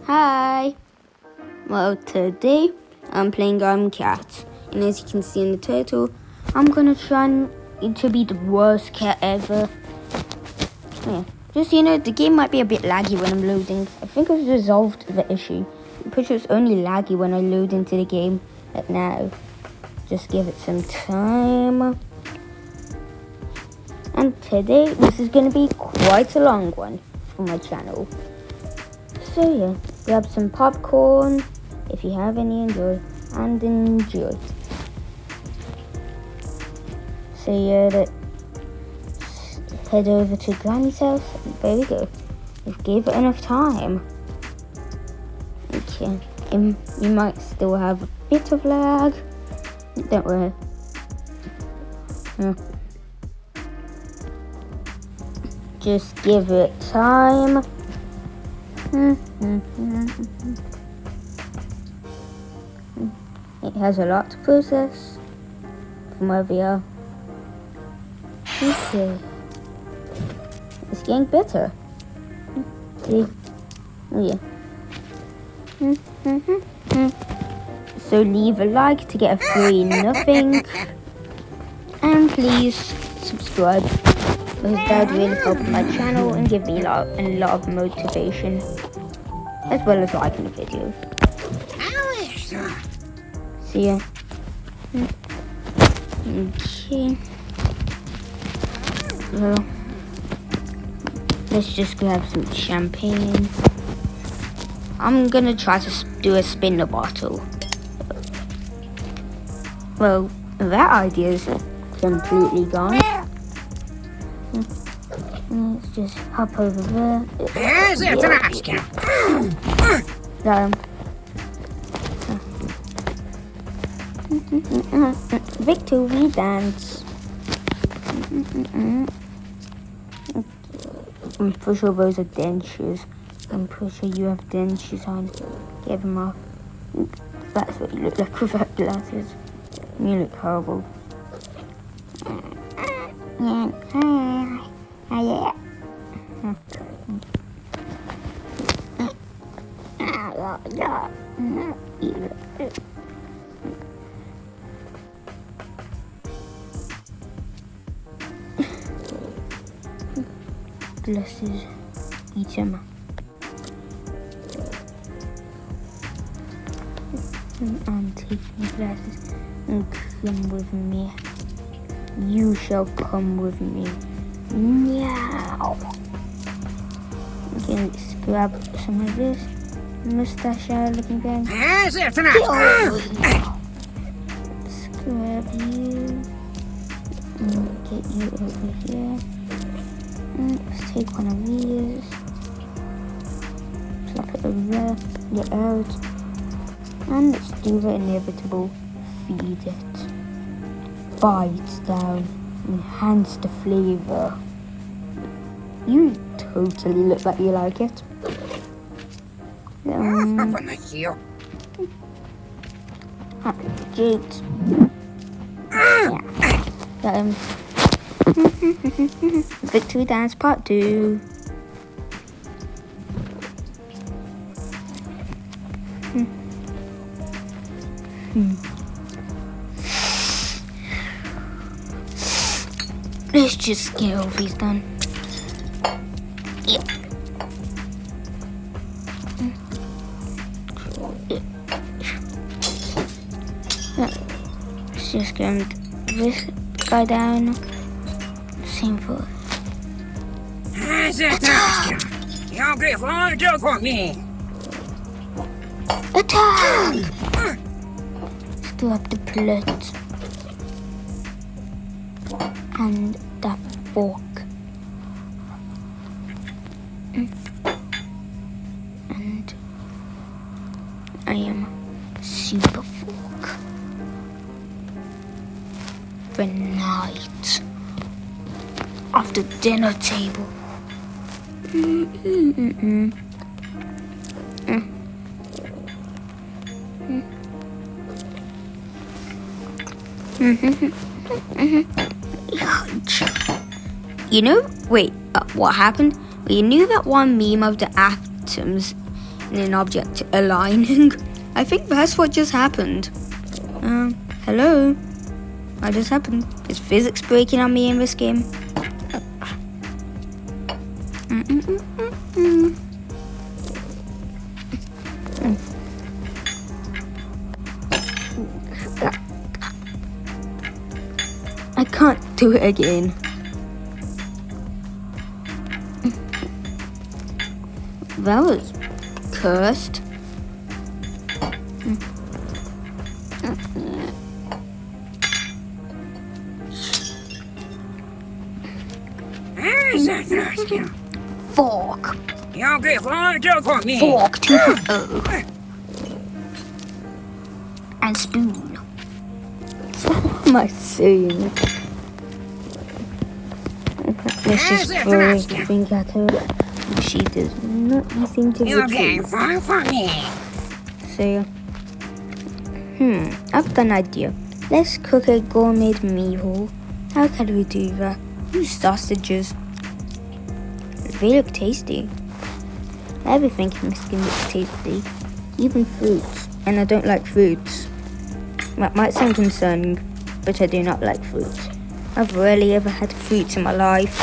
Hi! Well, today I'm playing Cat, and as you can see in the title, I'm gonna try to be the worst cat ever. Yeah, just the game might be a bit laggy when I'm loading. I think I've resolved the issue. I'm pretty sure it's only laggy when I load into the game like now. Just give it some time. And today, this is gonna be quite a long one for my channel. So yeah, grab some popcorn if you have any, enjoy. So yeah, head over to Granny's house. There we go. We gave it enough time. Okay, you might still have a bit of lag. Don't worry. Just give it time. It has a lot to process from where we are. Okay. It's getting better. See? Oh yeah. So leave a like to get a free nothing. And please subscribe, because that would really help my channel and give me a lot of motivation, as well as liking the video. See ya. Okay. Well, let's just grab some champagne. I'm gonna try to do a spin the bottle. Well, that idea is completely gone. Let's just hop over there. Victory dance. I'm pretty sure those are dentures. I'm pretty sure you have dentures on. Get them off. That's what you look like without glasses. You look horrible. Glasses, eat them. I'm taking the glasses and come with me. You shall come with me. Meow. Okay, let's grab some of this mustache looking thing. Let's grab you. Get you over here. Let's take one of these. Slap it over there. Get out. And let's do the inevitable. Feed it. Bite down. Enhance the flavor. You totally look like you like it. Jukes. Yeah. Got him. Victory dance part 2. Let's just get all these done. Yeah. Let's just get this guy down. Same for attack! Attack! Still up the plate and that fork. And I am super fork. The night of the dinner table. Wait, what happened? You knew that one meme of the atoms in an object aligning. I think that's what just happened. Hello? What just happened? Is physics breaking on me in this game? I can't do it again. That was cursed. Fork. Fork 2.0. And spoon. What am I saying? Let's just throw everything at her. She does not seem to be far from me. So, I've got an idea. Let's cook a gourmet meal. How can we do that? Use sausages. They look tasty. Everything in this game looks tasty. Even fruits. And I don't like fruits. That might sound concerning, but I do not like fruits. I've rarely ever had fruits in my life.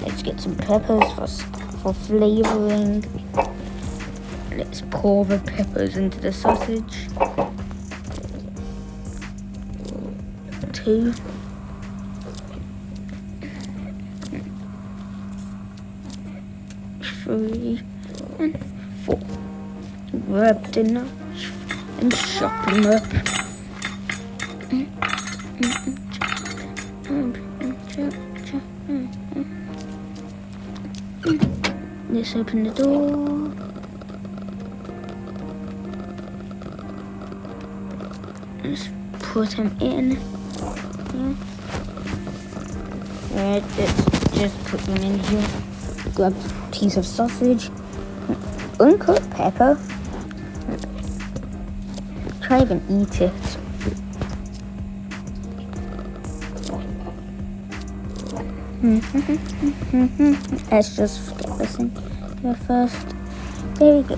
Let's get some peppers for flavouring. Let's pour the peppers into the sausage. 2. 3 and 4. Grab the knife and chop them up. Let's open the door. Let's put them in. Let's just put them in here. Grab a piece of sausage. Uncut pepper. Try even eat it. Let's just get this in here first. There we go.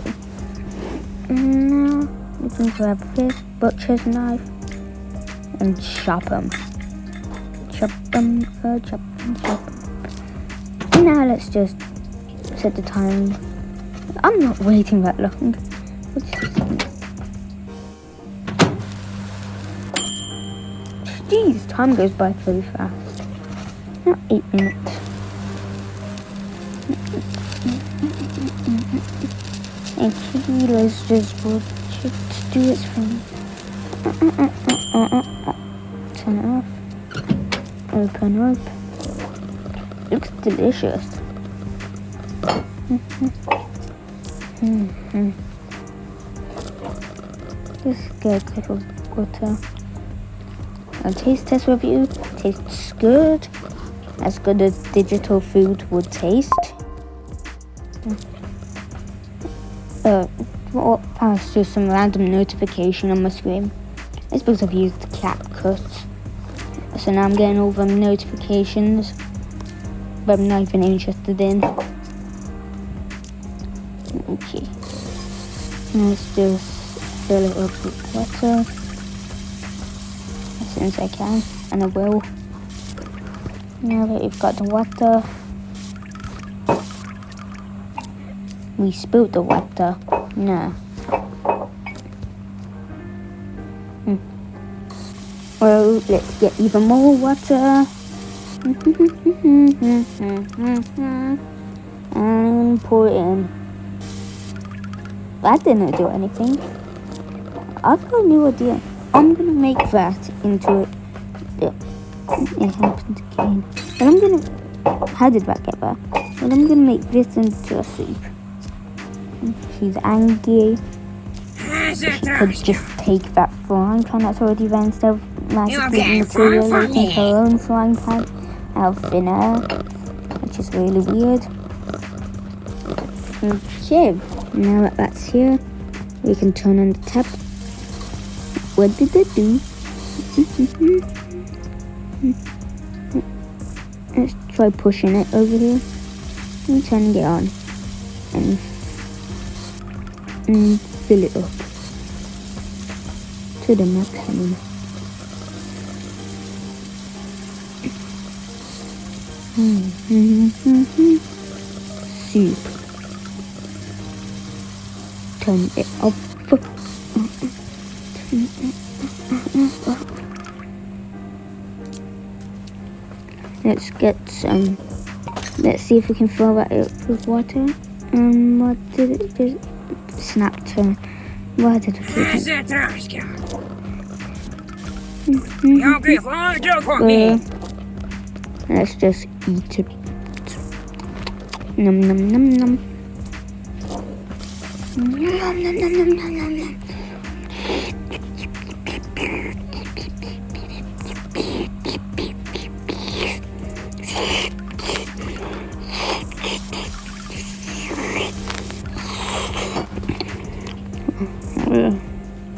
Now we can grab this butcher's knife and chop them. Chop them. And now let's just set the time. I'm not waiting that long. Jeez, time goes by very fast. Not 8 minutes. Okay, let's just watch it do its thing. Turn it off. Open up. Looks delicious. Let's get a cup of water. A taste test review. Tastes good. As good as digital food would taste. That's just some random notification on my screen. It's because I've used CapCut. So now I'm getting all them notifications. But I'm not even interested in. Okay. Let's just fill it up with water. As soon as I can. And I will. Now that we've got the water. We spilled the water. No. Well, let's get even more water. And pour it in. That didn't do anything. I've got a new idea. I'm gonna make that into it happened again. But I'm gonna. How did that get there? But I'm gonna make this into a soup. She's angry. She could just take that frying pan that's already there instead of magically materializing her own frying pan out of thin air, which is really weird. Okay, now that that's here, we can turn on the tap. What did it do? Let's try pushing it over here. and turning it on and fill it up to the maximum. Soup. Turn it up. Let's get some. Let's see if we can fill that up with water. What did it just snap turn? What did it do? Let's just eat it. Num num num num. Num num num num num num num.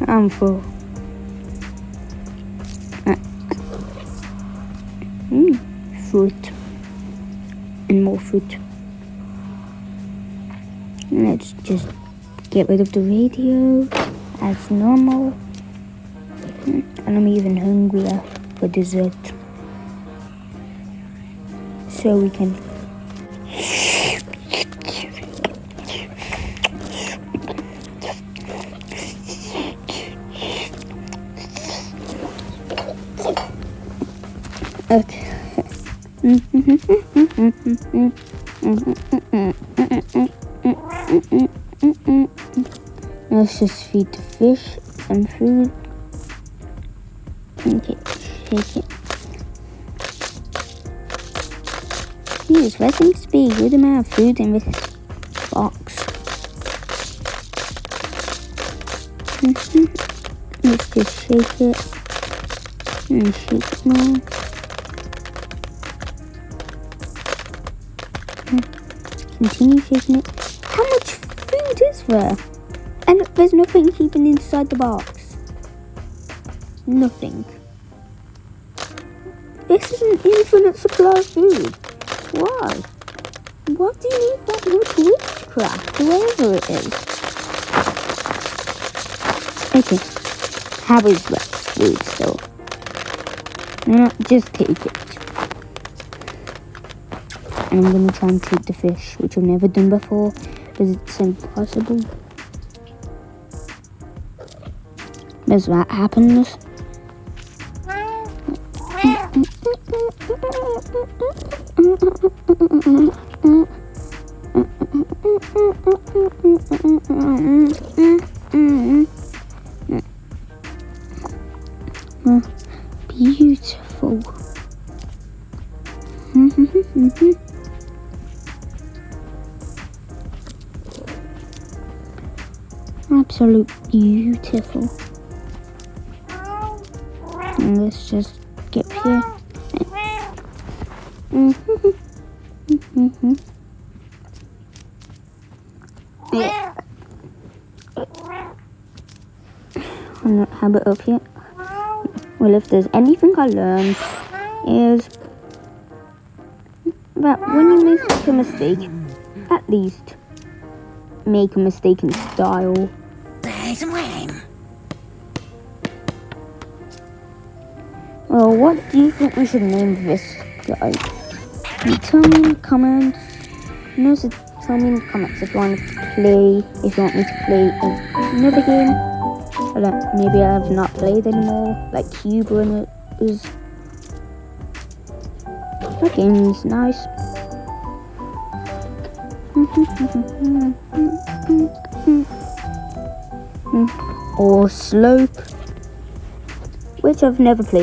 I'm full. Fruit. And more fruit. Let's just get rid of the radio as normal. And I'm even hungrier for dessert. So we can okay. Let's just feed the fish some food. Okay, shake it. Jeez, there seems to be a good amount of food in this box. Let's just shake it. And shake it more. Continue shaking it. How much food is there? And there's nothing keeping inside the box. Nothing. This is an infinite supply of food. Why? Why do you need that much witchcraft? Whatever it is. Okay. How is that food still? No, just take it. And I'm gonna try and take the fish, which I've never done before, because it's impossible. Does that happen? Beautiful. Absolute beautiful. And let's just get here. Yeah. I'm not have it up yet. Well, if there's anything I learned is that when you make a mistake, at least make a mistake in style. Well, what do you think we should name this guy? Tell me in the comments. No, so tell me in the comments if you want to play, if you want me to play another game. Maybe I have not played anymore, like Cuba and it is. That game's nice. Or Slope, which I've never played.